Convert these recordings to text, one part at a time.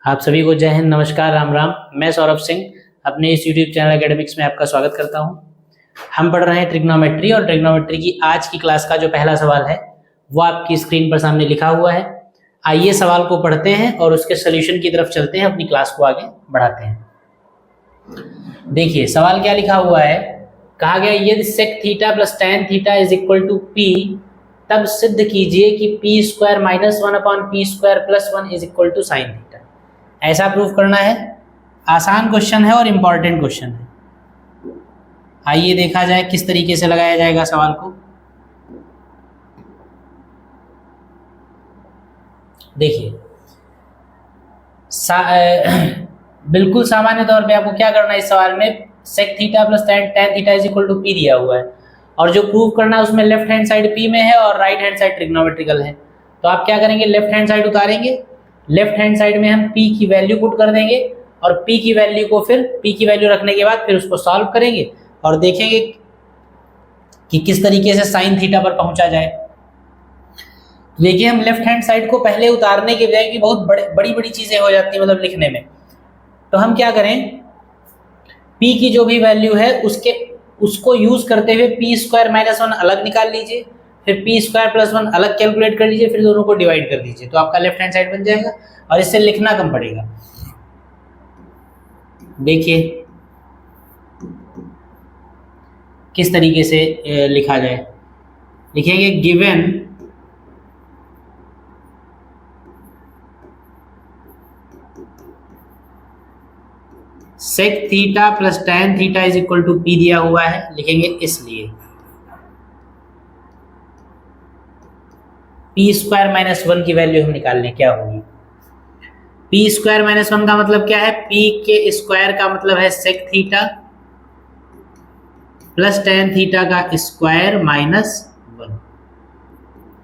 आप सभी को जय हिंद, नमस्कार, राम राम। मैं सौरभ सिंह अपने इस यूट्यूब चैनल एकेडमिक्स में आपका स्वागत करता हूं। हम पढ़ रहे हैं ट्रिग्नोमेट्री और ट्रिग्नोमेट्री की आज की क्लास का जो पहला सवाल है वो आपकी स्क्रीन पर सामने लिखा हुआ है। आइए सवाल को पढ़ते हैं और उसके सोल्यूशन की तरफ चलते हैं, अपनी क्लास को आगे बढ़ाते हैं। देखिए सवाल क्या लिखा हुआ है। कहा गया यदि sec theta plus tan theta is equal to P, तब सिद्ध कीजिए कि P square minus one upon P square plus one is equal to sine theta. ऐसा प्रूफ करना है। आसान क्वेश्चन है और इंपॉर्टेंट क्वेश्चन है। आइए देखा जाए किस तरीके से लगाया जाएगा सवाल को। देखिए बिल्कुल सामान्य तौर पे आपको क्या करना है, इस सवाल में sec theta plus tan theta is equal to P दिया हुआ है और जो प्रूव करना है उसमें लेफ्ट हैंड साइड पी में है और राइट हैंड साइड ट्रिग्नोमेट्रिकल है। तो आप क्या करेंगे, लेफ्ट हैंड साइड उतारेंगे। लेफ्ट हैंड साइड में हम p की वैल्यू पुट कर देंगे और p की वैल्यू को फिर p की वैल्यू रखने के बाद फिर उसको सॉल्व करेंगे और देखेंगे कि किस तरीके से साइन थीटा पर पहुंचा जाए। देखिए हम लेफ्ट हैंड साइड को पहले उतारने के बजाय कि बहुत बड़ी बड़ी चीजें हो जाती है मतलब लिखने में, तो हम क्या करें, p की जो भी वैल्यू है उसको यूज करते हुए पी स्क्वायर माइनस वन अलग निकाल लीजिए, फिर पी स्क्वायर प्लस वन अलग कैलकुलेट कर लीजिए, फिर दोनों को डिवाइड कर दीजिए, तो आपका लेफ्ट हैंड साइड बन जाएगा और इससे लिखना कम पड़ेगा। देखिए किस तरीके से लिखा जाए। लिखेंगे given sec theta plus tan theta is equal to P दिया हुआ है, लिखेंगे इसलिए पी स्क्वायर माइनस वन की वैल्यू हम निकाल लें क्या होगी। पी स्क्वायर माइनस वन का मतलब क्या है, पी के स्क्वायर का मतलब है sec theta plus tan theta का स्क्वायर माइनस वन,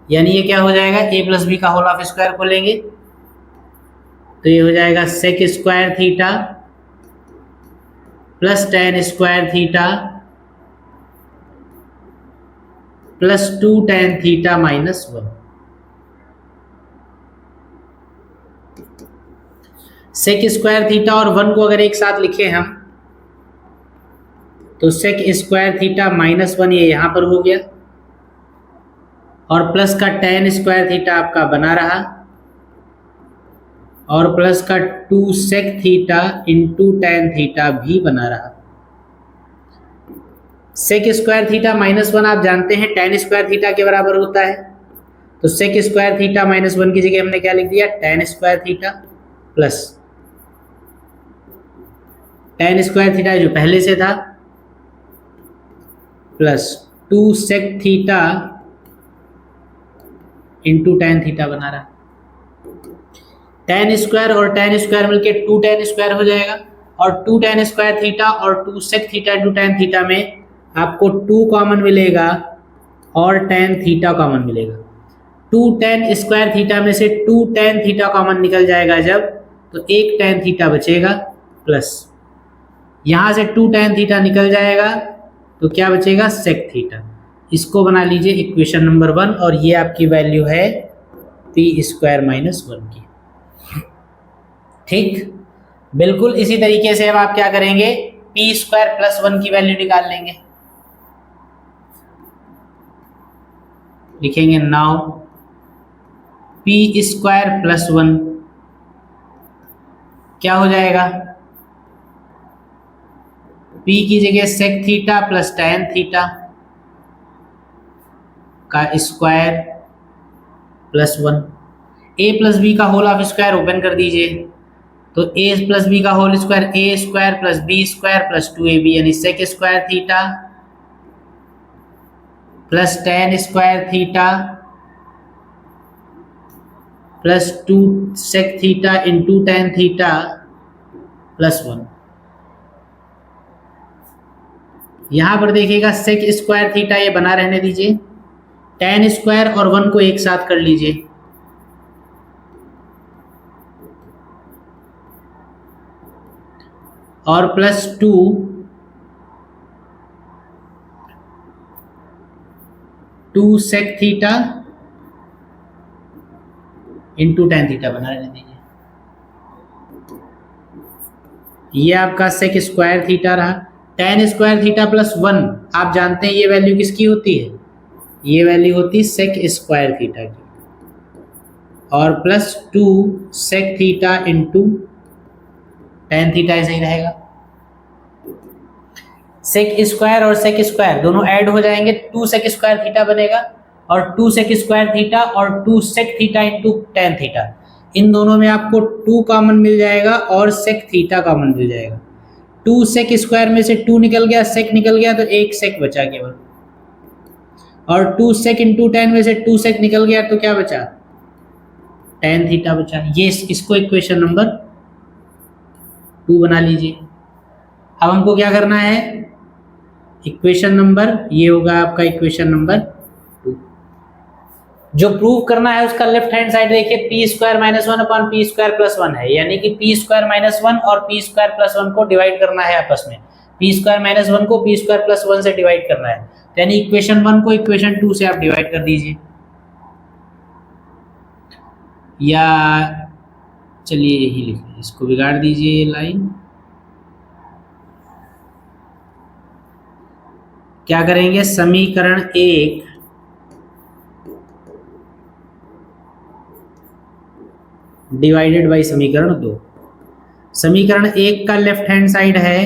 यानी ये क्या हो जाएगा, ए प्लस बी का होल ऑफ स्क्वायर को लेंगे तो ये हो जाएगा sec square theta plus tan square theta plus two tan theta minus one. Sec square theta और वन को अगर एक साथ लिखे हम तो sec square theta minus one ये यहां पर हो गया और प्लस का टैन स्क्वायर थीटा आपका बना रहा और प्लस का two sec theta into tan theta भी बना रहा। Sec square theta minus one आप जानते हैं टैन स्क्वायर थीटा के बराबर होता है, तो sec square theta minus one की जगह हमने क्या लिख दिया, tan square theta plus tan square theta जो पहले से था plus two sec theta into tan theta बना रहा। टैन स्क्वायर और टैन स्क्वायर मिलके टू टैन स्क्वायर हो जाएगा और टू टैन स्क्वायर थीटा और two sec theta into tan theta में आपको टू कॉमन मिलेगा और टैन थीटा कॉमन मिलेगा। टू टैन स्क्वायर थीटा में से टू टैन थीटा कॉमन निकल जाएगा जब, तो एक टैन थीटा बचेगा प्लस यहां से टू टैन थीटा निकल जाएगा तो क्या बचेगा, सेक थीटा। इसको बना लीजिए इक्वेशन नंबर वन और ये आपकी वैल्यू है पी स्क्वायर माइनस वन की। ठीक, बिल्कुल इसी तरीके से अब आप क्या करेंगे, पी स्क्वायर प्लस वन की वैल्यू निकाल लेंगे। लिखेंगे now p square plus one क्या हो जाएगा, p की जगह sec theta plus tan theta का square plus one, a plus B का होल ऑफ स्क्वायर ओपन कर दीजिए तो a प्लस बी का whole square a square plus B square plus two a b, यानी sec square theta plus tan square theta plus two sec theta into tan theta plus one. यहां पर देखिएगा सेक square theta ये बना रहने दीजिए, tan square और one को एक साथ कर लीजिए और plus two sec theta into tan theta बना रहने दीजिए। ये आपका सेक स्क्वायर थीटा रहा। टेन स्क्वायर थीटा प्लस 1, आप जानते हैं ये वैल्यू किसकी होती है, ये वैल्यू होती है सेक स्क्वायर थीटा की, और plus 2 sec theta into tan theta, ऐसा ही रहेगा। सेक स्क्वायर और सेक स्क्वायर दोनों ऐड हो जाएंगे, 2 सेक स्क्वायर थीटा बनेगा, और 2 सेक स्क्वायर थीटा और 2 sec theta into tan theta, इन दोनों में आपको 2 कॉमन मिल जाएगा और सेक थीटा कॉमन मिल जाएगा। 2 सेक स्क्वायर में से 2 निकल गया, सेक निकल गया, तो एक सेक बचा केवल, और 2 सेक इंटू टेन में से 2 सेक निकल गया, तो क्या बचा, टेन थीटा बचा। ये इसको इक्वेशन नंबर 2 बना लीजिए। अब हमको क्या करना है, इक्वेशन नंबर, ये होगा आपका इक्वेशन नंबर 2। जो प्रूव करना है उसका लेफ्ट हैंड साइड देखिए, P square minus 1 upon P square plus 1 है, यानी कि पी स्क्वायर माइनस 1 और पी स्क्वायर प्लस 1 को डिवाइड करना है आपस में। पी स्क्वायर माइनस 1 को पी स्क्वायर प्लस 1 से डिवाइड करना है, यानी इक्वेशन 1 को इक्वेशन 2 से आप डिवाइड कर दीजिए, या चलिए यही लिखिए, इसको बिगाड़ दीजिए लाइन। क्या करेंगे, समीकरण 1 डिवाइडेड बाई समीकरण 2। समीकरण 1 का लेफ्ट हैंड साइड है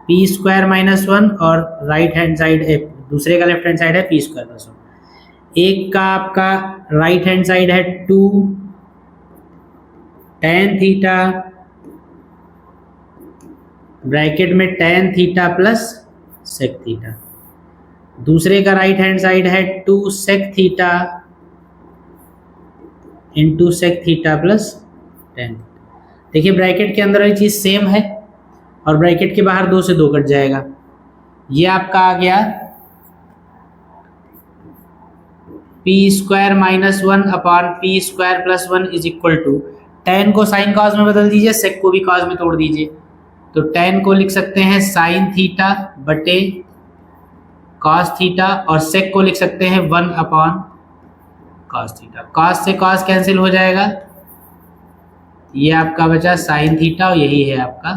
पी स्क्वायर माइनस 1 और राइट हैंड साइड, दूसरे का लेफ्ट हैंड साइड है पी स्क्वायर प्लस 1। एक का आपका राइट हैंड साइड है 2 टेन थीटा ब्रैकेट में tan theta plus sec theta, दूसरे का राइट हैंड साइड है 2 sec theta into sec theta plus tan. देखिए ब्रैकेट के अंदर वाली चीज सेम है और ब्रैकेट के बाहर 2 से 2 कट जाएगा। ये आपका आ गया P square minus 1 upon P square plus 1 is equal to, tan को साइन कॉस में बदल दीजिए, सेक को भी कॉस में तोड़ दीजिए, तो टेन को लिख सकते हैं साइन थीटा बटे कॉस थीटा, और सेक को लिख सकते हैं 1 अपॉन कॉस थीटा। कॉस से कॉस कैंसिल हो जाएगा, ये आपका बचा साइन थीटा, और यही है आपका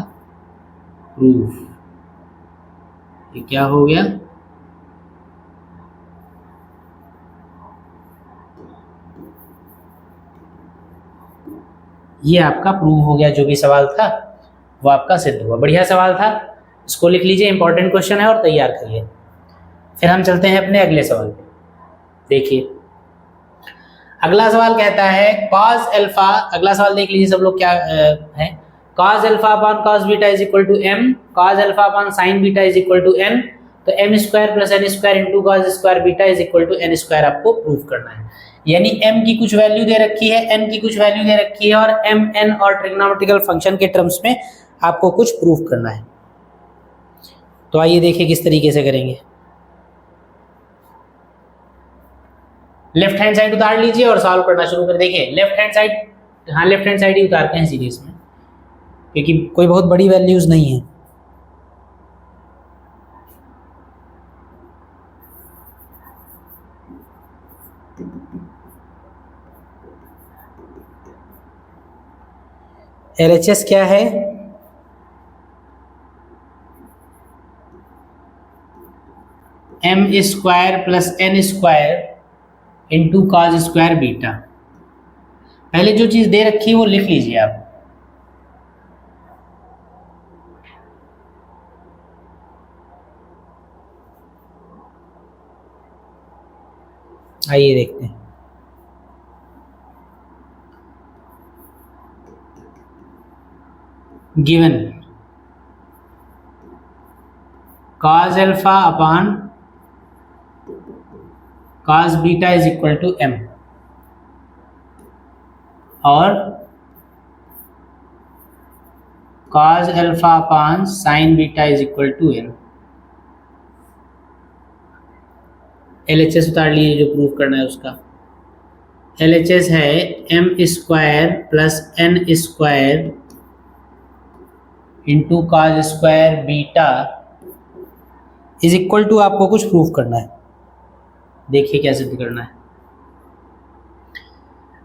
प्रूफ। ये क्या हो गया, ये आपका प्रूव हो गया। जो भी सवाल था वो आपका सिद्ध हुआ। बढ़िया सवाल था, इसको लिख लीजिए, इंपॉर्टेंट क्वेश्चन है, और तैयार करिए। फिर हम चलते हैं अपने अगले सवाल पे। देखिए अगला सवाल कहता है कॉस अल्फा, अगला सवाल देख लीजिए सब लोग क्या है। Cos alpha upon cos beta is equal to m, cos alpha upon sign beta is equal to n, तो m square plus N square into cos square beta is equal to n square आपको prove करना है। यानी m की कुछ value दे रखी है, n की कुछ वैल्यू दे रखी है, और m n और ट्रिग्नोमेट्रिकल फंक्शन के टर्म्स में आपको कुछ प्रूव करना है। तो आइए देखिए किस तरीके से करेंगे। लेफ्ट हैंड साइड उतार लीजिए और सॉल्व करना शुरू कर। देखिए लेफ्ट हैंड साइड, हाँ लेफ्ट हैंड साइड ही उतारते हैं सीरीज में, क्योंकि कोई बहुत बड़ी वैल्यूज नहीं है। LHS क्या है, M square plus N square into cos square beta. पहले जो चीज दे रखी है वो लिख लीजिए आप। आइए देखते हैं। Given cos alpha upon cos beta is equal to m, और cos alpha upon sign beta is equal to n। LHS उतार लीजिए जो प्रूफ करना है उसका। LHS है m square plus n square into cos square beta is equal to, आपको कुछ प्रूफ करना है। देखिए क्या सिद्ध करना है।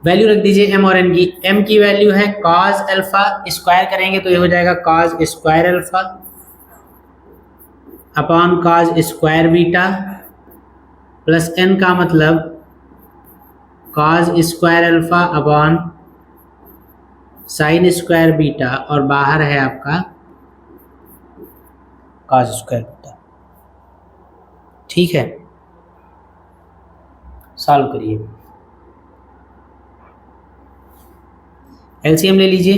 वैल्यू रख दीजिए एम और एन की। एम की वैल्यू है कॉस अल्फा, स्क्वायर करेंगे तो ये हो जाएगा cos square alpha upon cos square beta, plus N का मतलब cos square alpha upon sine square beta, और बाहर है आपका कॉस स्क्वायर बीटा। ठीक है, सॉल्व करिए। एलसीएम ले लीजिए।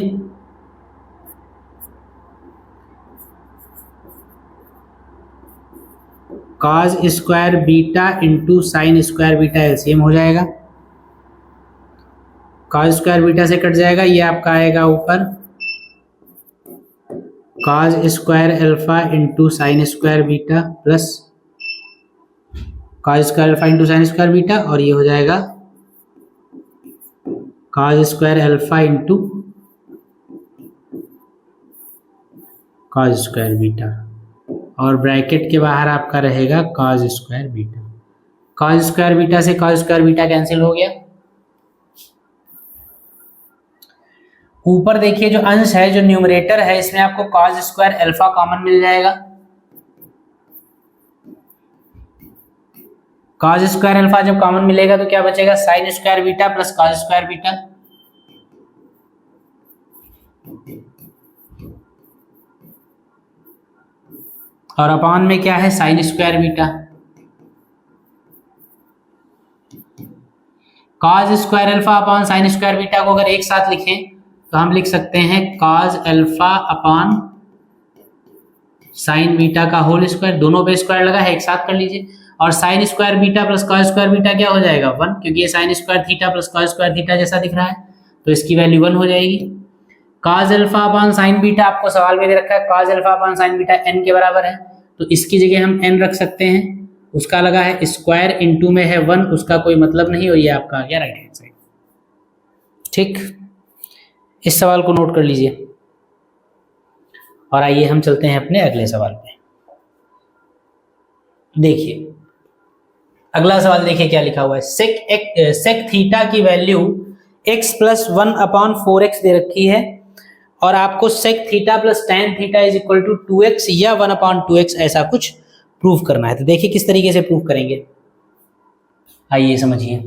Cos square beta into sine square beta LCM हो जाएगा। कॉस स्क्वायर बीटा से कट जाएगा, ये आपका आएगा ऊपर cos square alpha into sign square beta plus cos square alpha into sign square beta, और ये हो जाएगा cos square alpha into cos square beta, और ब्रैकेट के बाहर आपका रहेगा cos square beta. Cos square beta से कॉस स्क्वायर बीटा कैंसिल हो गया। ऊपर देखिए जो अंश है, जो न्यूमरेटर है, इसमें आपको कॉस स्क्वायर अल्फा कॉमन मिल जाएगा। कॉस स्क्वायर अल्फा जब कॉमन मिलेगा तो क्या बचेगा, sign square beta plus cos square beta. और अपॉन में क्या है, sign square beta. Cos square alpha upon sine square beta को अगर एक साथ लिखें तो हम लिख सकते हैं cos alpha upon sign beta का होल स्क्वायर। दोनों पे स्क्वायर लगा है, एक साथ कर लीजिए। और sign square beta plus cos square beta क्या हो जाएगा, 1, क्योंकि ये sine square theta plus cos square theta जैसा दिख रहा है, तो इसकी वैल्यू 1 हो जाएगी। Cos alpha upon sign beta आपको सवाल में दे रखा है, cos alpha upon sign beta n के बराबर है, तो इसकी जगह हम n रख सकते हैं। उसका लगा है स्क्वायर, इनटू में है 1, उसका कोई मतलब नहीं, और ये आपका आ गया राइट हैंड साइड। ठीक, इस सवाल को नोट कर लीजिए। और आइए हम चलते हैं अपने अगले सवाल पे। देखिए अगला सवाल, देखिए क्या लिखा हुआ है। सेक थीटा की value x plus 1 upon 4x दे रखी है, और आपको sec theta plus tan theta is equal to 2x या 1 अपॉन 2x ऐसा कुछ प्रूव करना है। तो देखिए किस तरीके से प्रूव करेंगे, आइए समझिए।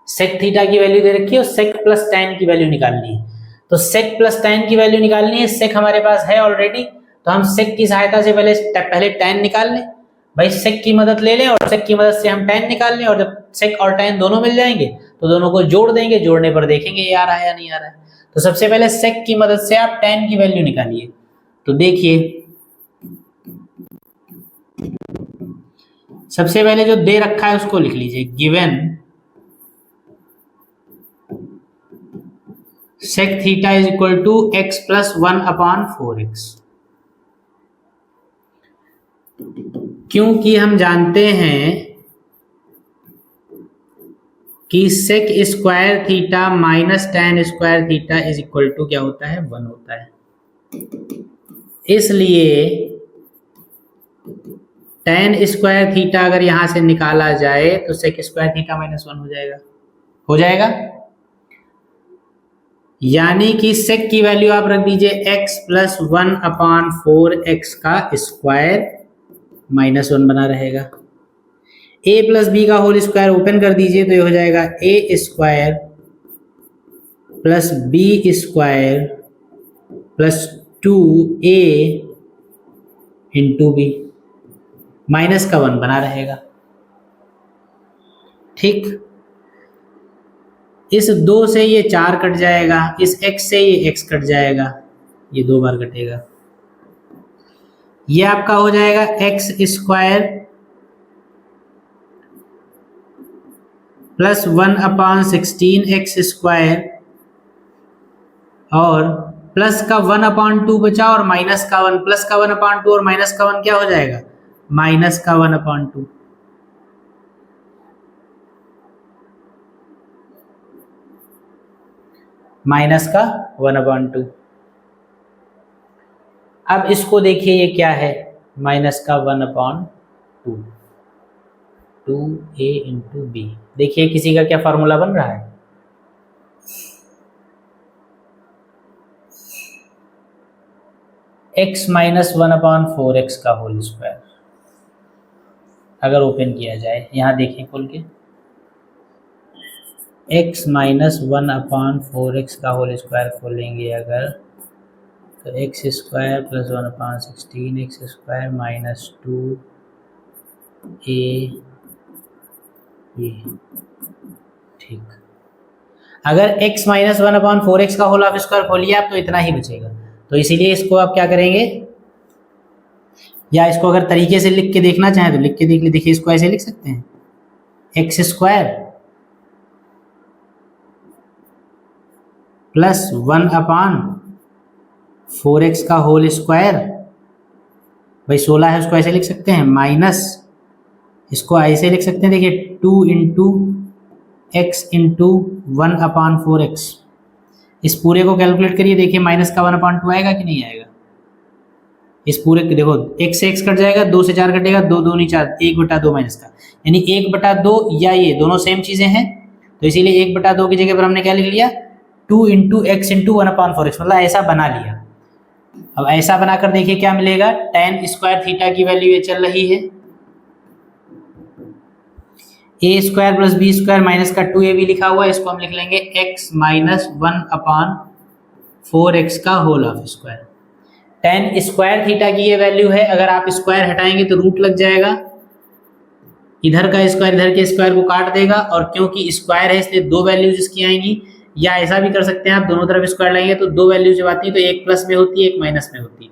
सेक थीटा की वैल्यू दे रखी है और सेक प्लस टेन की वैल्यू निकालनी है। तो सेक प्लस टेन की वैल्यू निकालनी है, सेक हमारे पास है ऑलरेडी, तो हम सेक की सहायता से पहले टेन निकाल लें। भाई सेक की मदद ले लें और सेक की मदद से हम टेन निकाल लें, और जब सेक और टेन दोनों मिल जाएंगे तो दोनों को जोड़ देंगे, जोड़ने पर देखेंगे ये आ रहा है या नहीं आ रहा है। तो सबसे पहले सेक की मदद से आप टेन की वैल्यू निकालिए। तो देखिए सबसे पहले जो दे रखा है उसको लिख लीजिए, given sec theta is equal to x plus 1 upon 4x। क्योंकि हम जानते हैं कि sec square theta minus tan square theta is equal to क्या होता है, 1 होता है। इसलिए टेन स्क्वायर थीटा अगर यहां से निकाला जाए तो सेक स्क्वायर थीटा माइनस 1 हो जाएगा। यानी कि सेक की वैल्यू आप रख दीजिए x प्लस 1 अपॉन 4x का स्क्वायर माइनस 1 बना रहेगा। a प्लस बी का होल स्क्वायर ओपन कर दीजिए तो ये हो जाएगा a square plus B square plus 2a into B, minus का 1 बना रहेगा। ठीक, इस 2 से ये 4 कट जाएगा, इस x से ये x कट जाएगा, ये 2 बार कटेगा। ये आपका हो जाएगा x square plus 1 upon 16x square, और प्लस का 1 अपॉन 2 बचा और माइनस का 1, प्लस का 1 अपॉन 2 और माइनस का 1 क्या हो जाएगा, माइनस का 1 अपॉन 2। माइनस का 1 अपॉन 2। अब इसको देखिए ये क्या है, माइनस का 1 अपॉन 2, 2a इंटू बी। देखिए किसी का क्या फॉर्मूला बन रहा है, x माइनस 1/4x का होल स्क्वायर अगर ओपन किया जाए, यहाँ देखें खोल के, x माइनस 1/4x का होल स्क्वायर खोलेंगे अगर, तो x square plus 1/16 x square minus 2a ठीक। अगर x माइनस 1/4x का होल ऑफ स्क्वायर खोलिए आप तो इतना ही बचेगा, तो इसीलिए इसको आप क्या करेंगे, या इसको अगर तरीके से लिख के देखना चाहें तो लिख के देख लीजिए। देखिए इसको ऐसे लिख सकते हैं, एक्स स्क्वायर प्लस 1/4x का होल स्क्वायर, भाई 16 है उसको ऐसे लिख सकते हैं, माइनस इसको ऐसे लिख सकते हैं, देखिए 2 इंटू एक्स इंटू 1/4x। इस पूरे को कैलकुलेट करिए, देखिए माइनस का 1/2 आएगा कि नहीं आएगा। इस पूरे देखो x से x कट जाएगा, 2 से 4 कटेगा, 2 दूनी 4, 1/2 माइनस का, यानी 1/2 या ये दोनों सेम चीजें हैं, तो इसीलिए 1/2 की जगह पर हमने क्या लिख लिया, 2 इंटू एक्स इंटू 1/4x, मतलब ऐसा बना लिया। अब ऐसा बनाकर देखिए क्या मिलेगा, tan स्क्वायर थीटा की वैल्यू ये चल रही है, a square plus B square minus का 2ab लिखा हुआ है, इसको हम लिख लेंगे x माइनस 1/4x का whole of square. tan square theta की ये वैल्यू है, अगर आप स्क्वायर हटाएंगे तो रूट लग जाएगा, इधर का स्क्वायर इधर के स्क्वायर को काट देगा, और क्योंकि स्क्वायर है इसलिए दो वैल्यूज इसकी आएंगी, या ऐसा भी कर सकते हैं आप, दोनों तरफ स्क्वायर लगाएंगे तो दो वैल्यूज जब आती है तो एक प्लस में होती है एक माइनस में होती है,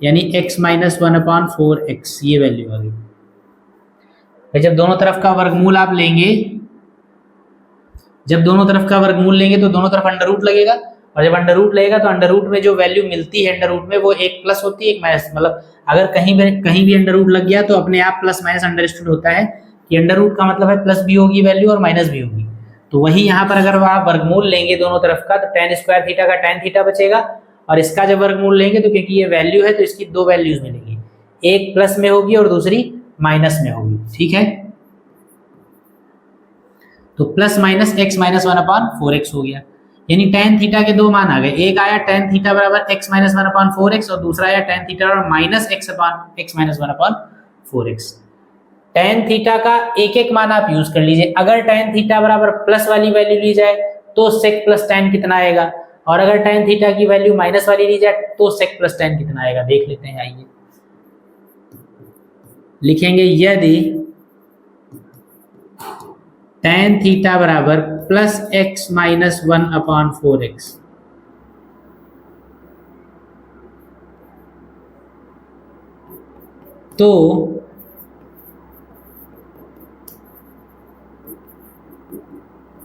यानी x माइनस 1/4x ये वैल्यू आ गई। जब दोनों तरफ का वर्गमूल आप लेंगे, जब दोनों तरफ का वर्गमूल लेंगे तो दोनों तरफ अंडर रूट लगेगा, और जब अंडर रूट लगेगा तो अंडर रूट में जो वैल्यू मिलती है अंडर रूट में वो एक प्लस होती है एक माइनस, मतलब अगर कहीं भी अंडर रूट लग गया तो अपने आप प्लस माइनस अंडरस्टूड होता है कि अंडर रूट का मतलब है प्लस भी होगी वैल्यू और माइनस भी होगी। तो वही यहाँ पर अगर आप वर्गमूल लेंगे दोनों तरफ का, तो tan स्क्वायर थीटा का tan थीटा बचेगा, और इसका जब वर्गमूल लेंगे तो क्योंकि ये वैल्यू है तो इसकी दो वैल्यूज मिलेंगी, एक प्लस में होगी और दूसरी माइनस में होगी, ठीक है। तो plus minus x minus 1/4x हो गया, यानी tan थीटा के दो मान आ गए, एक आया tan थीटा बराबर x माइनस 1/4x और दूसरा आया tan थीटा बराबर minus x minus 1/4x। tan theta का एक एक मान आप यूज कर लीजिए, अगर tan थीटा बराबर प्लस वाली वैल्यू ली जाए तो sec प्लस tan कितना आएगा, और अगर tan थीटा की वैल्यू माइनस वाली ली जाए तो sec प्लस tan कितना आएगा, देख लेते हैं। आइए लिखेंगे, यदि tan थीटा बराबर प्लस x माइनस 1/4x तो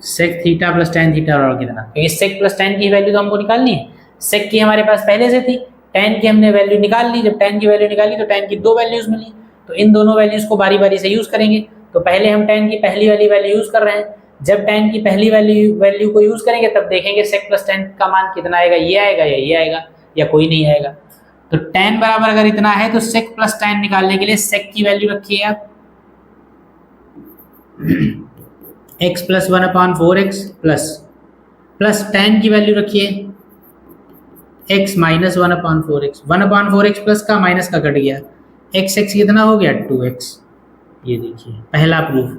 sec theta plus tan theta और कितना, क्योंकि sec प्लस tan की वैल्यू तो हमको निकालनी है, sec की हमारे पास पहले से थी, tan की हमने वैल्यू निकाल ली, जब tan की वैल्यू निकाली तो tan की दो वैल्यूज मिली, तो इन दोनों वैल्यूज को बारी बारी से यूज करेंगे। तो पहले हम tan की पहली वाली वैल्यू यूज कर रहे हैं, जब tan की पहली वैल्यू को यूज करेंगे तब देखेंगे sec प्लस tan का मान कितना आएगा, ये आएगा या ये आएगा या कोई नहीं आएगा। तो tan बराबर अगर इतना है तो sec प्लस tan निकालने के लिए sec की वैल्यू रखिए आप x plus 1/4x plus tan की वैल्यू रखिए x minus 1/4x, 1/4x plus का माइनस का कट गया, x कितना हो गया 2x। ये देखिए पहला प्रूफ,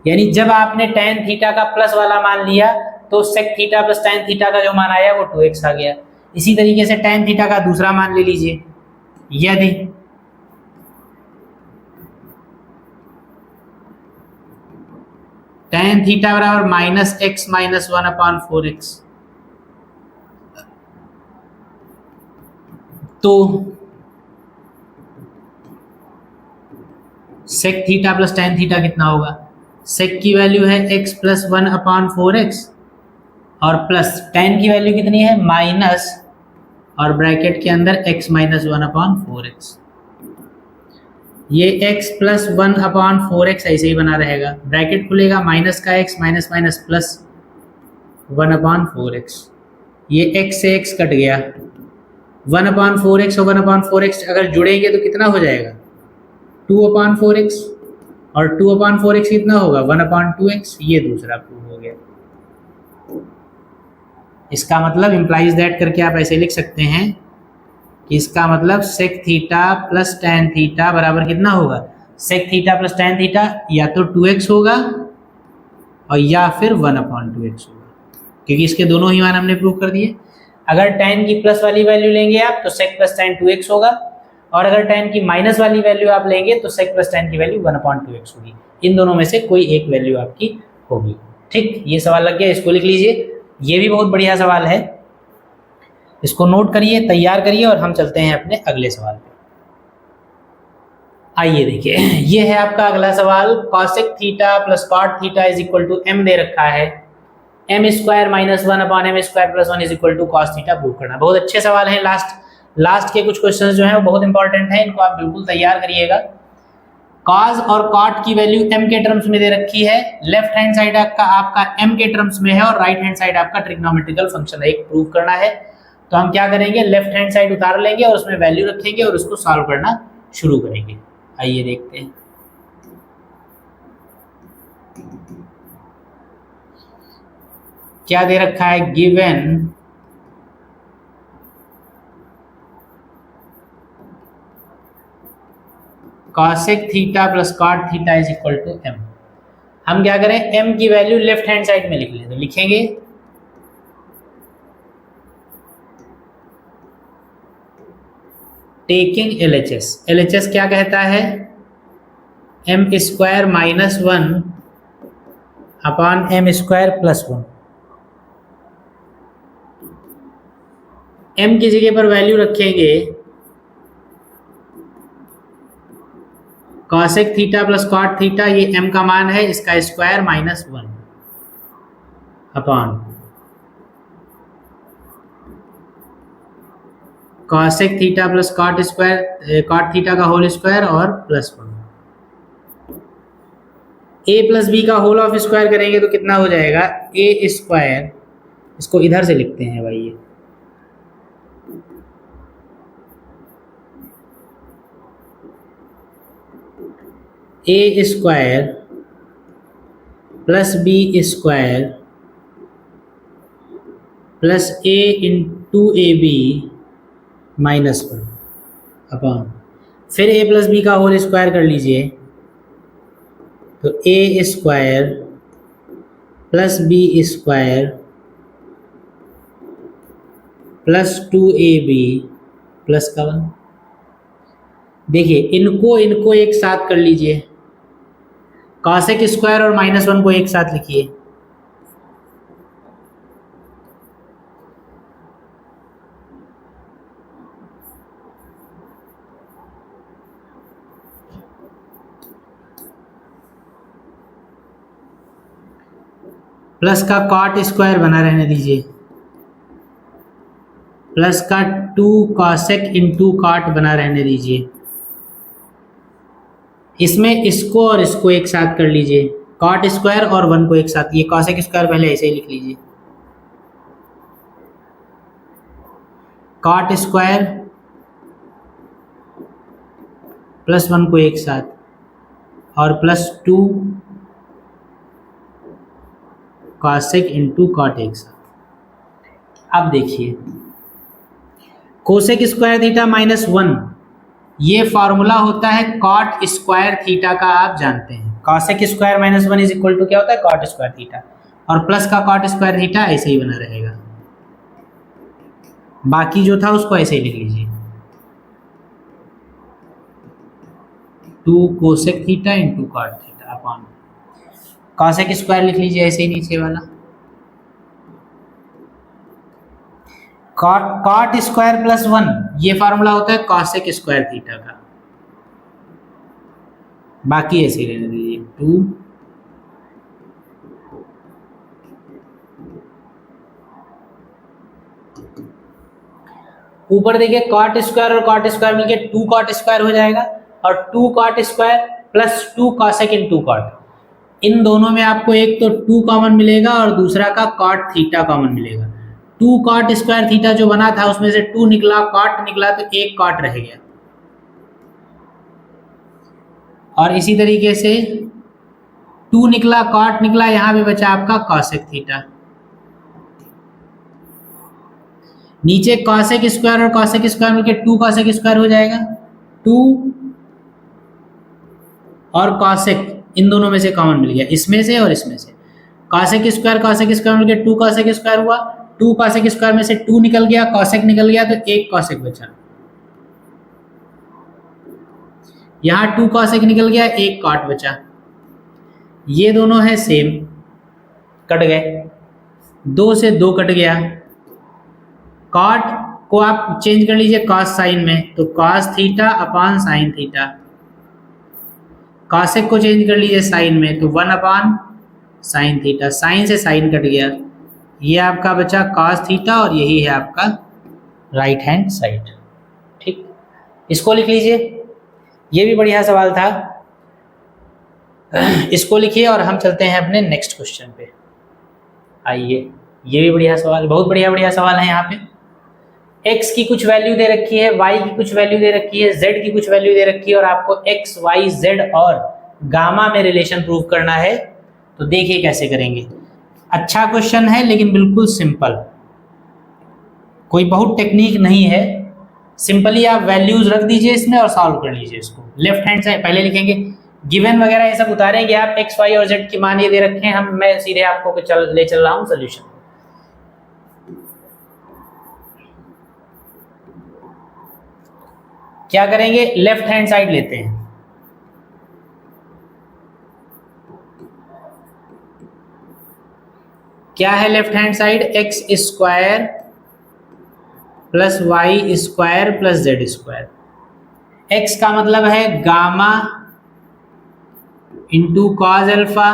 यानी जब आपने tan थीटा का प्लस वाला मान लिया तो sec theta plus tan theta का जो मान आया वो 2x आ गया। इसी तरीके से tan थीटा का दूसरा मान ले लीजिए, यदि tan थीटा बराबर माइनस x माइनस 1/4x तो sec theta plus tan theta कितना होगा, sec की वैल्यू है x प्लस 1/4x और प्लस tan की वैल्यू कितनी है माइनस, और ब्रैकेट के अंदर x माइनस 1/4x, ये x प्लस 1/4x ऐसे ही बना रहेगा, ब्रैकेट खुलेगा माइनस का x minus minus plus 1/4x, ये x से x कट गया, 1/4x और 1/4x अगर जुड़ेंगे तो कितना हो जाएगा 2/4x, और 2/4x कितना होगा 1/2x। ये दूसरा प्रूफ हो गया। इसका मतलब इम्प्लाइज दैट करके आप ऐसे लिख सकते हैं कि इसका मतलब sec theta plus tan theta बराबर कितना होगा, sec theta plus tan theta या तो 2x होगा और या फिर 1/2x होगा, क्योंकि इसके दोनों ही मान हमने प्रूव कर दिए। अगर टैन की प्लस वाली वैल्यू लेंगे आप तो सेक प्लस टैन 2x होगा, और अगर टैन की माइनस वाली वैल्यू आप लेंगे तो सेक प्लस टैन की वैल्यू 1/2x होगी। इन दोनों में से कोई एक वैल्यू आपकी होगी। ठीक, ये सवाल लग गया, इसको लिख लीजिए। ये भी बहुत बढ़िया सवाल है, इसको नोट करिए, तैयार करिए, और हम चलते हैं अपने अगले सवाल पे। आइए देखिए, ये है आपका अगला सवाल। Cosec theta plus cot theta is equal to m दे रखा है, m square minus 1/m square plus 1 is equal to cos theta prove करना। बहुत अच्छे सवाल हैं, लास्ट के कुछ क्वेश्चंस जो हैं वो बहुत इंपॉर्टेंट हैं, इनको आप बिल्कुल तैयार करिएगा। कॉस और कॉट की वैल्यू m के टर्म्स में दे रखी है, लेफ्ट हैंड साइड आपका m के टर्म्स में है और राइट हैंड साइड आपका ट्रिग्नोमेट्रिकल फंक्शन है, एक प्रूव करना है। तो हम क्या करेंगे, लेफ्ट हैंड साइड उतार लेंगे और उसमें वैल्यू रखेंगे और उसको सॉल्व करना शुरू करेंगे। आइए देखते हैं। क्या दे रखा है, given cosec theta plus cot theta is equal to m। हम क्या करें, m की वैल्यू लेफ्ट हैंड साइड में लिख लें, तो लिखेंगे टेकिंग LHS। LHS क्या कहता है, m square minus 1/m square plus 1। m की जगह पर वैल्यू रखेंगे cosec theta plus cot theta, ये m का मान है, इसका square minus 1 upon cosec theta plus cot square, cot theta का होल स्क्वायर और प्लस 1। a प्लस बी का होल ऑफ स्क्वायर करेंगे तो कितना हो जाएगा, a स्क्वायर, इसको इधर से लिखते हैं भाई, ये a square plus B square plus a into ab minus 1 upon, फिर a प्लस बी का होल स्क्वायर कर लीजिए, तो a square plus B square plus 2ab plus का 1। देखिए इनको एक साथ कर लीजिए, कॉसेक स्क्वायर और माइनस 1 को एक साथ लिखिए, प्लस का कॉट स्क्वायर बना रहने दीजिए, प्लस का 2 कॉसेक इंटू कॉट बना रहने दीजिए। इसमें इसको और इसको एक साथ कर लीजिए, कॉट स्क्वायर और 1 को एक साथ, ये कॉसेक स्क्वायर पहले ऐसे ही लिख लीजिए, कॉट स्क्वायर प्लस 1 को एक साथ और प्लस 2 कॉसेक इंटू कॉट एक साथ। अब देखिए कोसेक स्क्वायर थीटा माइनस 1, ये फॉर्मूला होता है कॉट स्क्वायर थीटा का, आप जानते हैं cosec square minus 1 is equal to क्या होता है, कॉट स्क्वायर थीटा, और प्लस का कॉट स्क्वायर थीटा ऐसे ही बना रहेगा, बाकी जो था उसको ऐसे ही लिख लीजिए, 2 cosec theta into cot theta upon cosec square लिख लीजिए ऐसे ही नीचे वाला, कॉट स्क्वायर प्लस 1, ये फार्मूला होता है कॉसेक स्क्वायर थीटा का, बाकी ऐसे ही रहने दीजिए 2 ऊपर देखिए कॉट स्क्वायर और कॉट स्क्वायर मिलके 2 कॉट स्क्वायर हो जाएगा और 2 cot square plus 2 cosec into cot, इन दोनों में आपको एक तो 2 कॉमन मिलेगा और दूसरा का कॉट थीटा कॉमन मिलेगा। 2 कॉट स्क्वायर थीटा जो बना था उसमें से 2 निकला, कॉट निकला, तो एक कॉट रह गया, और इसी तरीके से 2 निकला, कॉट निकला, यहां पे बचा आपका कॉसेक थीटा। नीचे कॉसेक स्क्वायर और कॉसेक स्क्वायर मिलके 2 कॉसेक स्क्वायर हो जाएगा, 2 और कॉसेक इन दोनों में से कॉमन मिल गया, इसमें से और इसमें से। कॉसेक स्क्वायर मिलके 2 कॉसेक स्क्वायर हुआ, 2 कॉसेक स्क्वायर में से 2 निकल गया, कॉसेक निकल गया, तो 1 कॉसेक बचा। यहाँ 2 कॉसेक निकल गया, 1 कॉट बचा। ये दोनों है सेम, कट गए, 2 से 2 कट गया। कॉट को आप चेंज कर लीजिए कॉस साइन में, तो cos theta upon sine theta. Cosec को चेंज कर लीजिए साइन में, तो 1 अपॉन साइन थीटा। साइन से साइन कट गया, ये आपका बचा कॉस थीटा और यही है आपका राइट हैंड साइड। ठीक, इसको लिख लीजिए, ये भी बढ़िया सवाल था, इसको लिखिए और हम चलते हैं अपने नेक्स्ट क्वेश्चन पे। आइए, ये भी बढ़िया सवाल, बहुत बढ़िया सवाल है। यहाँ पे x की कुछ वैल्यू दे रखी है, y की कुछ वैल्यू दे रखी है, z की कुछ वैल्यू दे रखी है और आपको x, y, z और गामा में रिलेशन प्रूव करना है। तो देखिए कैसे करेंगे। अच्छा क्वेश्चन है लेकिन बिल्कुल सिंपल, कोई बहुत टेक्निक नहीं है। सिंपली आप वैल्यूज रख दीजिए इसमें और सॉल्व कर लीजिए इसको। लेफ्ट हैंड साइड पहले लिखेंगे, गिवन वगैरह ये सब उतारेंगे आप, x, y और z की मान ये दे रखे हैं, मैं सीधे आपको ले चल रहा हूँ सोल्यूशन। क्या करेंगे, लेफ्ट हैंड साइड लेते हैं। क्या है left hand side, X square plus Y square plus Z square. X का मतलब है gamma into cos alpha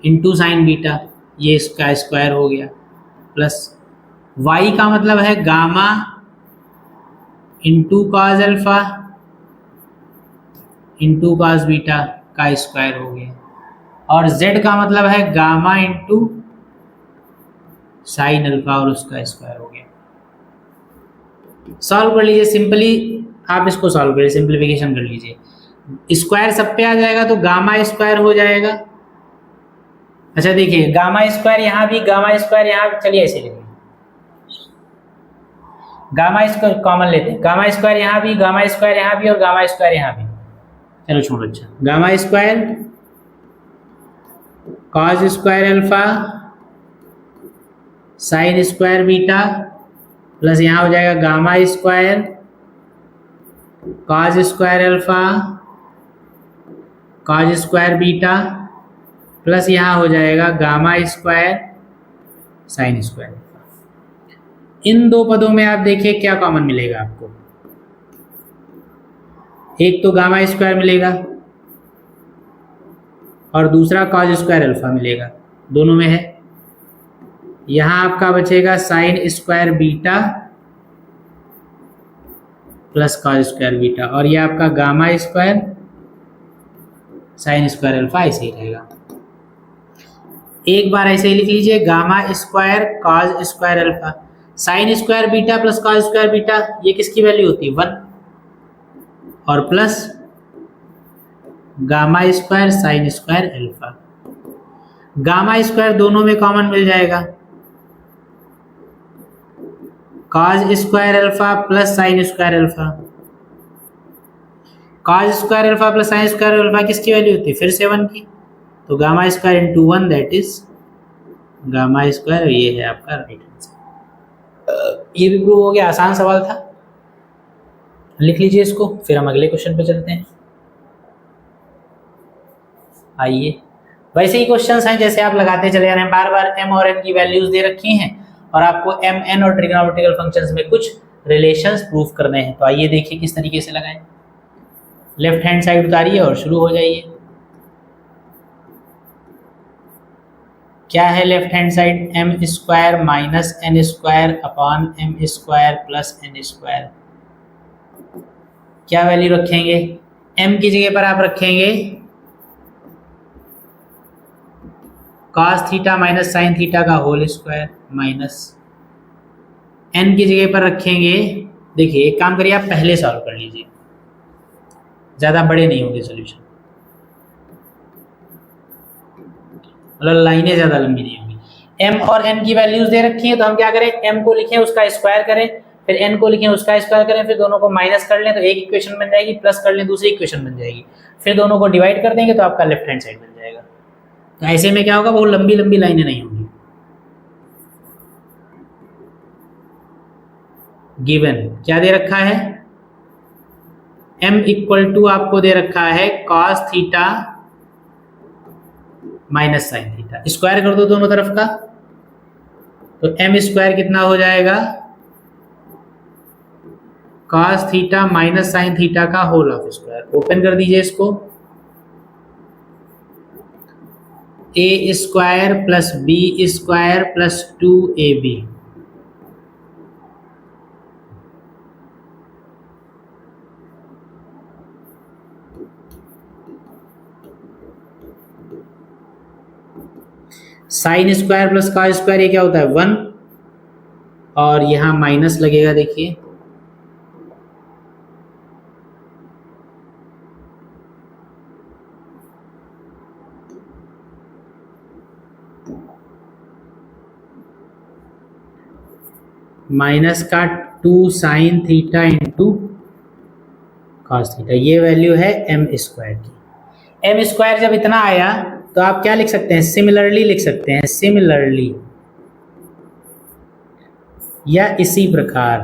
into sine beta, ये इसका स्क्वायर हो गया, प्लस y का मतलब है gamma into cos alpha into cos beta का स्क्वायर हो गया, और z का मतलब है गामा इंटू साइन अल्फा और उसका स्क्वायर हो गया। सॉल्व कर लीजिए सिंपली, आप इसको सॉल्व करिए, सिंप्लीफिकेशन कर लीजिए। स्क्वायर सब पे आ जाएगा तो गामा स्क्वायर हो जाएगा। अच्छा देखिए, गामा स्क्वायर यहाँ भी, गामा स्क्वायर यहाँ भी, चलिए ऐसे लिखिए, गामा स्क्वायर कॉमन लेते हैं, गामा स्क्वायर यहाँ भी, गामा स्क्वायर यहाँ भी और गामा स्क्वायर यहाँ भी। चलो छोड़ो, अच्छा gamma square cos square alpha sign square beta plus यहाँ हो जाएगा gamma square cos square alpha cos square beta plus यहाँ हो जाएगा गामा स्क्वायर साइन स्क्वायर। इन दो पदों में आप देखिए क्या कॉमन मिलेगा आपको, एक तो गामा स्क्वायर मिलेगा और दूसरा कॉस स्क्वायर अल्फा मिलेगा, दोनों में है। यहाँ आपका बचेगा sign square beta plus cos square beta, और ये आपका gamma square sine square alpha ऐसे ही रहेगा। एक बार ऐसे ही लिख लीजिए, gamma square cos square alpha sign square beta plus cos square beta, ये किसकी वैल्यू होती है 1, और plus gamma square sine square alpha. Gamma square दोनों में कॉमन मिल जाएगा, cos square alpha plus sine square alpha. Cos square alpha plus sine square alpha किसकी value होती है फिर से 1 की, तो gamma square into 1 that is gamma square, ये है आपका राइट आंसर। ये भी प्रूव हो गया, आसान सवाल था, लिख लीजिए इसको, फिर हम अगले क्वेश्चन पे चलते हैं। आइए, वैसे ही क्वेश्चंस हैं जैसे आप लगाते चले जा रहे हैं, बार बार m और n की वैल्यूज दे रखी हैं और आपको m, n और ट्रिग्नोमेट्रिकल फंक्शंस में कुछ रिलेशंस प्रूफ करने हैं। तो आइए देखिए किस तरीके से लगाएं। लेफ्ट हैंड साइड उतारिए और शुरू हो जाइए। क्या है left hand side, M square minus N square upon M square plus N square. क्या वैल्यू रखेंगे, m की जगह पर आप रखेंगे cos theta minus sine theta का होल स्क्वायर माइनस n की जगह पर रखेंगे, देखिए एक काम करिए आप पहले सॉल्व कर लीजिए, ज़्यादा बड़े नहीं होंगे सॉल्यूशन, मतलब लाइनें ज़्यादा लंबी नहीं होंगी। m और n की वैल्यूज दे रखी है, तो हम क्या करें, m को लिखें उसका स्क्वायर करें, फिर n को लिखें उसका स्क्वायर करें, फिर दोनों को माइनस कर लें तो एक इक्वेशन बन जाएगी, प्लस कर लें दूसरी इक्वेशन बन जाएगी, फिर दोनों को डिवाइड कर देंगे तो आपका लेफ्ट हैंड साइड बन जाएगा। तो ऐसे में क्या होगा, बहुत लंबी लंबी लाइनें नहीं होंगी। गिवन क्या दे रखा है, m इक्वल टू आपको दे रखा है cos theta minus sine theta, square कर दो दोनों तरफ का, तो m स्क्वायर कितना हो जाएगा, cos theta minus sine theta का होल ऑफ स्क्वायर। ओपन कर दीजिए इसको, a square plus b square plus 2ab, sine square plus का स्क्वायर, ये क्या होता है 1, और यहां माइनस लगेगा, देखिए माइनस का 2 sine theta into cos theta, ये वैल्यू है m स्क्वायर की। m स्क्वायर जब इतना आया तो आप क्या लिख सकते हैं, सिमिलरली लिख सकते हैं, सिमिलरली या इसी प्रकार,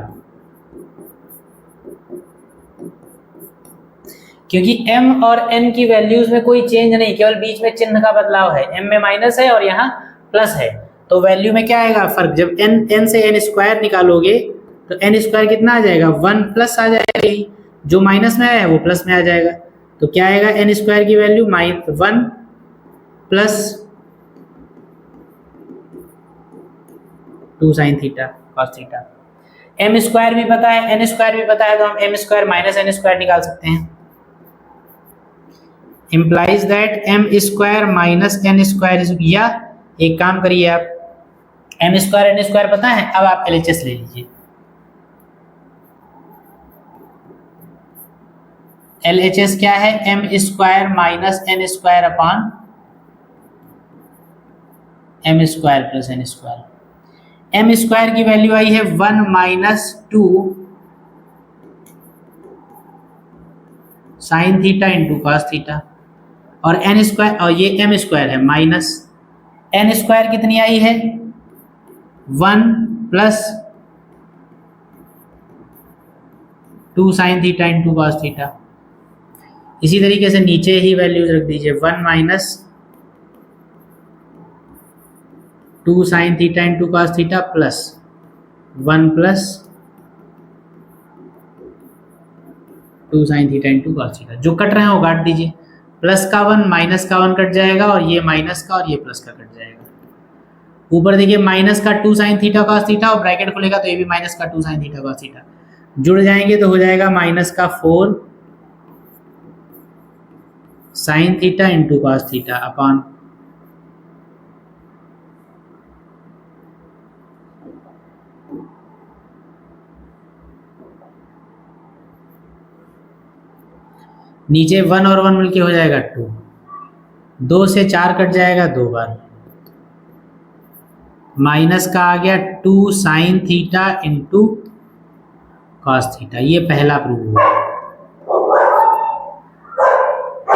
क्योंकि m और n की वैल्यूज में कोई चेंज नहीं, केवल बीच में चिन्ह का बदलाव है, m में माइनस है और यहाँ प्लस है, तो वैल्यू में क्या आएगा फर्क, जब n से n स्क्वायर निकालोगे तो n स्क्वायर कितना आ जाएगा 1 प्लस आ जाएगा, जो माइनस में आया है वो प्लस में आ जाएगा, तो क्या आएगा n स्क्वायर की value 1 plus 2 sine theta cos theta. m square भी पता है, n स्क्वायर भी पता है, तो हम m square minus n square निकाल सकते हैं, implies that m square minus n square, या एक काम करिए आप, m स्क्वायर n स्क्वायर पता है, अब आप LHS ले लीजिए, LHS क्या है, m square minus n square upon m square plus n square. m square की वैल्यू आई है 1 minus 2 sine theta into cos theta, और n स्क्वायर, और ये m स्क्वायर है माइनस n स्क्वायर कितनी आई है 1 plus 2 sine theta into cos theta. इसी तरीके से नीचे ही वैल्यूज रख दीजिए, 1 minus 2 sine theta into cos theta plus 1 plus 2 sine theta into cos theta, जो कट रहे हैं वो काट दीजिए, प्लस का 1 माइनस का 1 कट जाएगा, और ये माइनस का और ये प्लस का कट जाएगा। ऊपर देखिए माइनस का 2 साइन थीटा कॉस थीटा, और ब्रैकेट खुलेगा तो ये भी माइनस का 2 साइन थीटा कॉस थीटा, जुड़ जाएंगे तो हो जाएगा माइनस का 4 sine theta into cos theta upon नीचे 1 और 1 मिलके हो जाएगा 2, 2 से 4 कट जाएगा 2 बार, माइनस का आ गया 2 sine theta into cos theta, ये पहला प्रूव हुआ।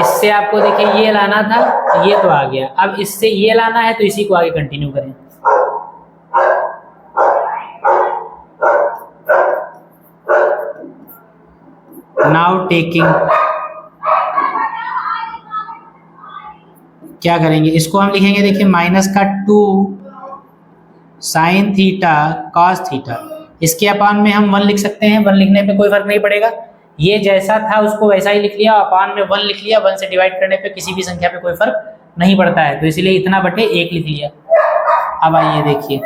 इससे आपको देखिए ये लाना था, ये तो आ गया, अब इससे ये लाना है तो इसी को आगे कंटिन्यू करें। नाउ टेकिंग, क्या करेंगे, इसको हम लिखेंगे, देखिए माइनस का 2 साइन थीटा कॉस थीटा, इसके अपान में हम 1 लिख सकते हैं, 1 लिखने पे कोई फर्क नहीं पड़ेगा, ये जैसा था उसको वैसा ही लिख लिया, अपान में 1 लिख लिया, 1 से डिवाइड करने पे किसी भी संख्या पे कोई फर्क नहीं पड़ता है, तो इसलिए इतना बटे 1 लिख लिया। अब आइए देखिए,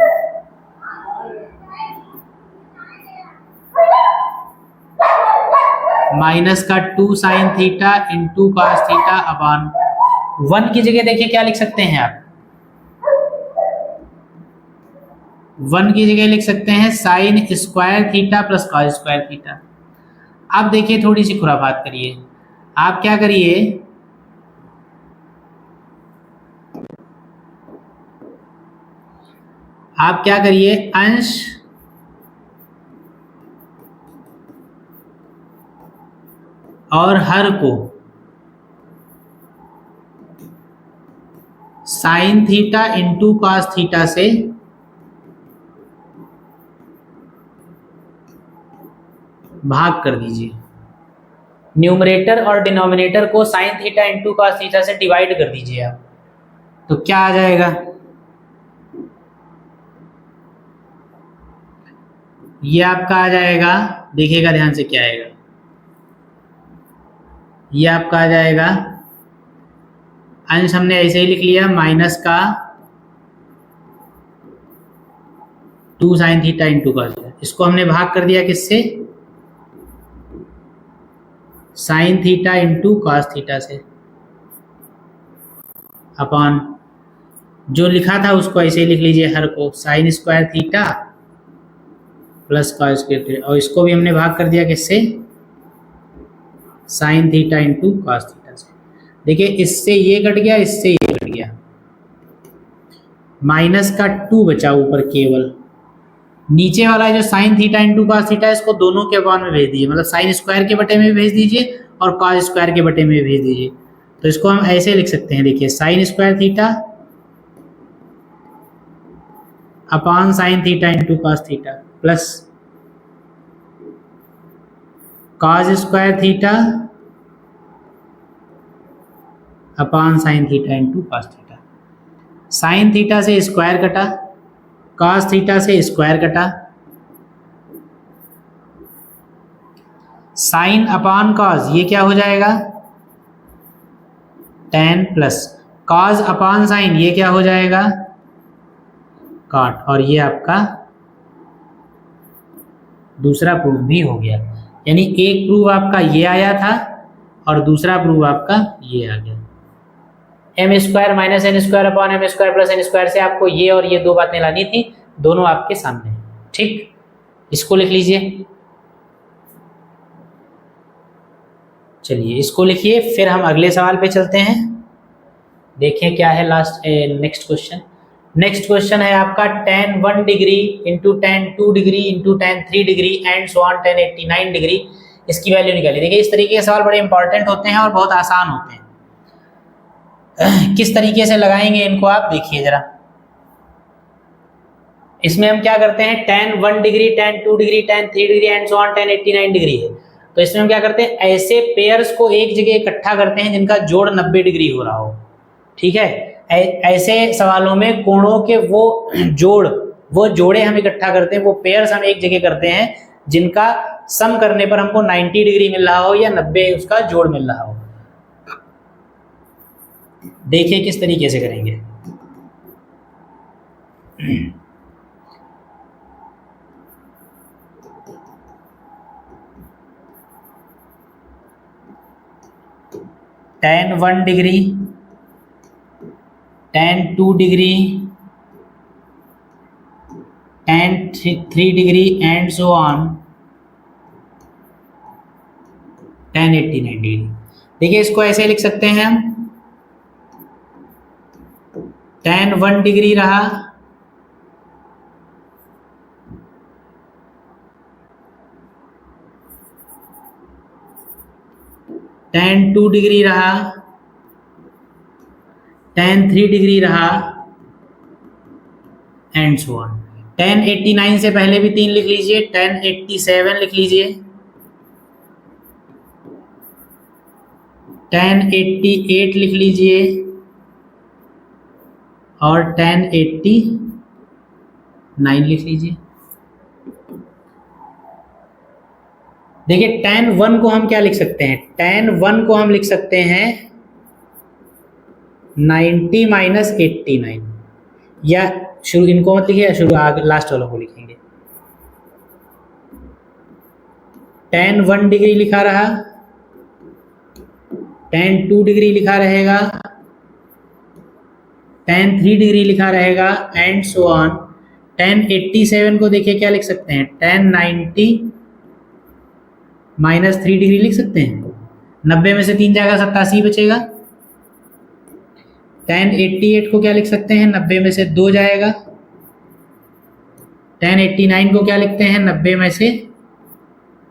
माइनस का 2 sine theta into cos theta upon 1 की जगह देखिए क्या लिख सकते हैं आप, 1 की जगह लिख सकते हैं sine square theta plus cos square theta. अब देखिए थोड़ी सी खुराफात करिए, आप क्या करिए, आप क्या करिए, अंश और हर को sine theta into cos theta से भाग कर दीजिए। न्यूमरेटर और डिनोमिनेटर को sine theta into cos theta से डिवाइड कर दीजिए आप, तो क्या आ जाएगा, ये आपका आ जाएगा, देखिएगा ध्यान से क्या आएगा, ये आपका आ जाएगा, अंश हमने ऐसे ही लिख लिया माइनस का 2 sine theta into cos theta, इसको हमने भाग कर दिया किससे, sine theta into cos theta से, अपॉन जो लिखा था उसको ऐसे ही लिख लीजिए, हर को sine square theta plus cos square theta, और इसको भी हमने भाग कर दिया किससे, sine theta into cos theta से। देखिए इससे ये कट गया, इससे ये कट गया, माइनस का 2 बचा ऊपर केवल, नीचे वाला जो sine theta into cos theta है इसको दोनों के अपॉन में भेज दीजिए, मतलब साइन स्क्वायर के बटे में भी भेज दीजिए और कॉस स्क्वायर के बटे में भी भेज दीजिए। तो इसको हम ऐसे लिख सकते हैं, देखिए sine square theta upon sine theta into cos theta plus cos square theta upon sine theta into cos theta. Sine theta से स्क्वायर कटा, कॉस थीटा से स्क्वायर कटा, साइन अपॉन कॉस ये क्या हो जाएगा, tan plus cos upon sine ये क्या हो जाएगा, कॉट, और ये आपका दूसरा प्रूफ भी हो गया। यानी एक प्रूफ आपका ये आया था और दूसरा प्रूफ आपका ये आ गया। M square minus N square upon M square plus N square से आपको ये और ये 2 बातें लानी थी, दोनों आपके सामने, ठीक, इसको लिख लीजिए। चलिए इसको लिखिए, फिर हम अगले सवाल पे चलते हैं, देखिए क्या है last next question. Next question है आपका tan 1 degree into tan 2 degree into tan 3 degree and so on tan 89 degree, इसकी वैल्यू निकालिए। देखिए इस तरीके के सवाल बड़े इंपॉर्टेंट होते हैं और बहुत आसान होते हैं। किस तरीके से लगाएंगे इनको आप देखिए जरा। इसमें हम क्या करते हैं, tan 1 degree tan 2 degree tan 3 degree and so on tan 89 degree है, तो इसमें हम क्या करते हैं, ऐसे पेयर्स को एक जगह इकट्ठा करते हैं जिनका जोड़ 90 डिग्री हो रहा हो, ठीक है। ऐसे सवालों में कोणों के वो जोड़े हम इकट्ठा करते हैं, वो पेयर्स हम एक जगह करते हैं जिनका सम करने पर हमको 90 डिग्री मिल रहा हो या 90 उसका जोड़ मिल रहा हो। देखिए किस तरीके से करेंगे। tan 1 degree tan 2 degree tan 3 degree and so on tan 89 degree. देखिए इसको ऐसे लिख सकते हैं हम, tan 1 डिग्री रहा, tan 2 डिग्री रहा, tan 3 डिग्री रहा एंड सो ऑन। tan 89 से पहले भी 3 लिख लीजिए, tan 87 लिख लीजिए, tan 88 लिख लीजिए और tan 89 लिख लीजिए। देखिए tan 1 को हम क्या लिख सकते हैं, tan 1 को हम लिख सकते हैं 90 माइनस 89, या शुरू इनको मत लिखिए, शुरू लास्ट वालों को लिखेंगे। tan 1 डिग्री लिखा रहा, tan 2 डिग्री लिखा रहेगा, tan 3 डिग्री लिखा रहेगा एंड सो ऑन। tan 87 को देखिए क्या लिख सकते हैं, tan 90 माइनस 3 डिग्री लिख सकते हैं, 90 में से 3 जाएगा 87 बचेगा। tan 88 को क्या लिख सकते हैं, 90 में से 2 जाएगा 1089 को क्या लिखते हैं, 90 में से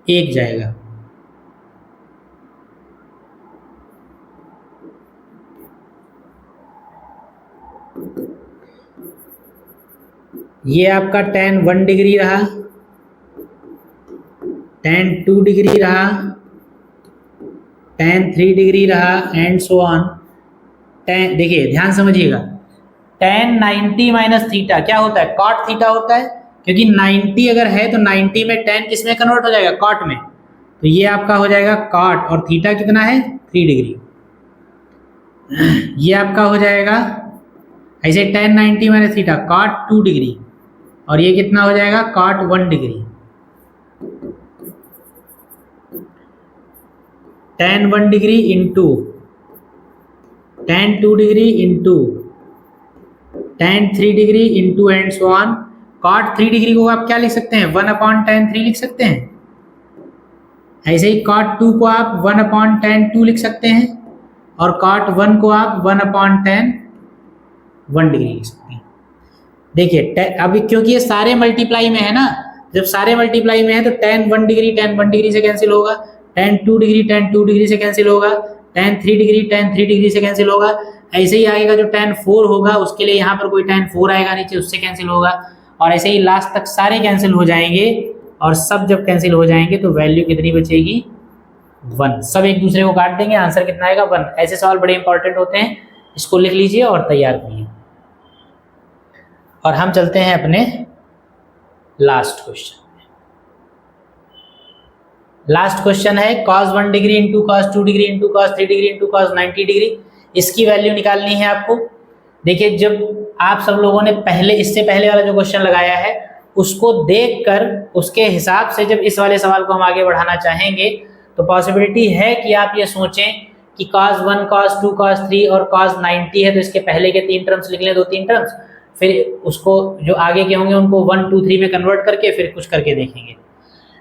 1 जाएगा। ये आपका tan 1 डिग्री रहा, tan 2 डिग्री रहा, tan 3 डिग्री रहा एंड सो ऑन। tan, देखिए ध्यान समझिएगा, tan 90 माइनस थीटा क्या होता है, cot थीटा होता है, क्योंकि 90 अगर है तो 90 में tan किस में कन्वर्ट हो जाएगा, cot में। तो ये आपका हो जाएगा cot, और थीटा कितना है 3 डिग्री। ये आपका हो जाएगा ऐसे tan 90 minus theta cot 2 degree, और ये कितना हो जाएगा cot 1 degree. tan 1 degree into tan 2 degree into tan 3 degree into and so on. cot 3 degree को आप क्या लिख सकते हैं, 1/tan3 लिख सकते हैं। ऐसे ही cot 2 को आप 1/tan2 लिख सकते हैं, और cot 1 को आप 1/tan 1 डिग्री लिख सकते हैं। देखिए अभी क्योंकि ये सारे मल्टीप्लाई में है ना, जब सारे मल्टीप्लाई में है तो tan 1 डिग्री से कैंसिल होगा, tan 2 डिग्री से कैंसिल होगा, tan 3 डिग्री से कैंसिल होगा। ऐसे ही आएगा जो tan 4 होगा उसके लिए यहाँ पर कोई tan 4 आएगा नीचे, उससे कैंसिल होगा, और ऐसे ही लास्ट तक सारे कैंसिल हो जाएंगे। और सब जब कैंसिल हो जाएंगे तो वैल्यू कितनी बचेगी, 1। सब एक दूसरे को काट देंगे, आंसर कितना आएगा 1। ऐसे सवाल बड़े इंपॉर्टेंट होते हैं, इसको लिख लीजिए और तैयार करिए। और हम चलते हैं अपने लास्ट क्वेश्चन। लास्ट क्वेश्चन है cos 1 degree into cos 2 degree into cos 3 degree into cos 90 degree. इसकी वैल्यू निकालनी है आपको। देखिए जब आप सब लोगों ने इससे पहले वाला जो क्वेश्चन लगाया है उसको देखकर उसके हिसाब से जब इस वाले सवाल को हम आगे बढ़ाना चाहेंगे तो पॉसिबिलिटी है कि आप ये सोचें कि cos 1 cos 2 cos 3 और cos 90 है तो इसके पहले के 3 टर्म्स लिख लें, 2-3 टर्म्स, फिर उसको जो आगे के होंगे उनको 1 2 3 में कन्वर्ट करके फिर कुछ करके देखेंगे।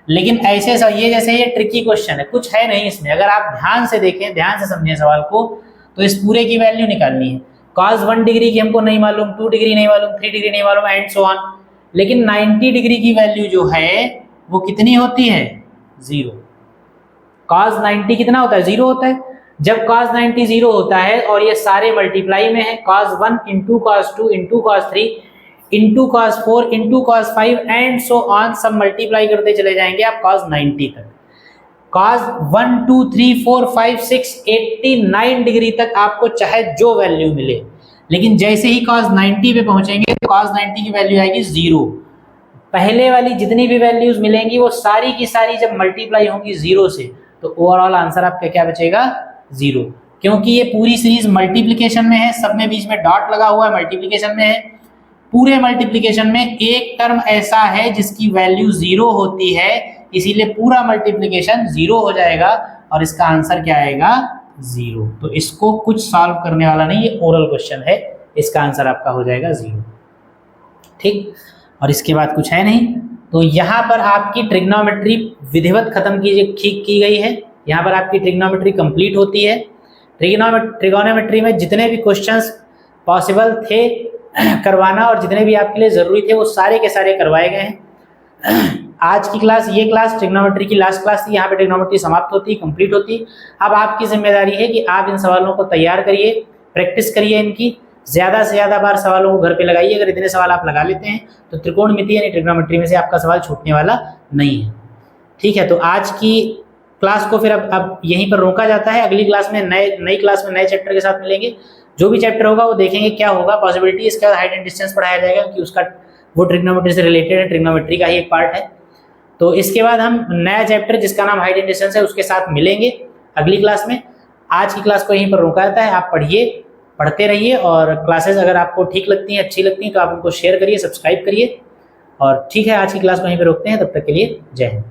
लेकिन ऐसे ये जैसे ये ट्रिकी क्वेश्चन है, कुछ है नहीं इसमें। अगर आप ध्यान से देखें, ध्यान से समझें सवाल को, तो इस पूरे की वैल्यू निकालनी है। cos 1 डिग्री की हमको नहीं मालूम, 2 डिग्री नहीं मालूम, 3 डिग्री नहीं मालूम एंड सो ऑन। लेकिन 90 डिग्री की वैल्यू जो है वो कितनी होती है, 0। cos 90 कितना होता है, 0 होता है। जब cos 90 0 होता है और ये सारे मल्टीप्लाई में है, cos 1 into cos 2 into cos 3 into cos 4 into cos 5 and so on, सब मल्टीप्लाई करते चले जाएंगे आप cos 90 तक। cos 1 2 3 4 5 6 89 डिग्री तक आपको चाहे जो वैल्यू मिले, लेकिन जैसे ही cos 90 पे पहुंचेंगे तो cos 90 की वैल्यू आएगी 0। पहले वाली जितनी भी वैल्यूज मिलेंगी वो सारी की सारी जब मल्टीप्लाई होंगी 0 से, तो ओवरऑल आंसर आपका क्या बचेगा, 0। क्योंकि ये पूरी सीरीज मल्टीप्लिकेशन में है, सब में बीच में डॉट लगा हुआ है, मल्टीप्लिकेशन में है। पूरे मल्टीप्लिकेशन में एक टर्म ऐसा है जिसकी वैल्यू 0 होती है, इसीलिए पूरा मल्टीप्लिकेशन 0 हो जाएगा और इसका आंसर क्या आएगा, 0। तो इसको कुछ सॉल्व करने वाला नहीं, ये ओरल क्वेश्चन है, इसका आंसर आपका हो जाएगा 0। ठीक, और इसके बाद कुछ है नहीं। तो यहाँ पर आपकी ट्रिग्नोमेट्री विधिवत खत्म की गई है। यहाँ पर आपकी ट्रिग्नोमेट्री कंप्लीट होती है। ट्रिगोनोमेट्री में जितने भी क्वेश्चंस पॉसिबल थे करवाना और जितने भी आपके लिए ज़रूरी थे वो सारे के सारे करवाए गए हैं। आज की क्लास, ये क्लास ट्रिग्नोमेट्री की लास्ट क्लास थी। यहाँ पे ट्रिग्नोमेट्री समाप्त होती, कंप्लीट होती। अब आपकी जिम्मेदारी है कि आप इन सवालों को तैयार करिए, प्रैक्टिस करिए इनकी, ज़्यादा से ज़्यादा बार सवालों को घर पे लगाइए। अगर इतने सवाल आप लगा लेते हैं तो त्रिकोणमिति यानी ट्रिग्नोमेट्री में से आपका सवाल छूटने वाला नहीं है। ठीक है, तो आज की क्लास को फिर अब यहीं पर रोका जाता है। अगली क्लास में नई क्लास में नए चैप्टर के साथ मिलेंगे। जो भी चैप्टर होगा वो देखेंगे क्या होगा, पॉसिबिलिटी। इसके बाद हाइट एंड डिस्टेंस पढ़ाया जाएगा क्योंकि उसका वो ट्रिग्नोमेट्री से रिलेटेड है, ट्रिग्नोमेट्री का ही एक पार्ट है। तो इसके बाद हम नया चैप्टर जिसका नाम हाइट एंड डिस्टेंस है उसके साथ मिलेंगे अगली क्लास में। आज की क्लास को यहीं पर रोका जाता है। आप पढ़िए, पढ़ते रहिए, और क्लासेस अगर आपको ठीक लगती हैं, अच्छी लगती हैं तो आप उनको शेयर करिए, सब्सक्राइब करिए। और ठीक है, आज की क्लास को यहीं पर रोकते हैं। तब तक के लिए जय हिंद।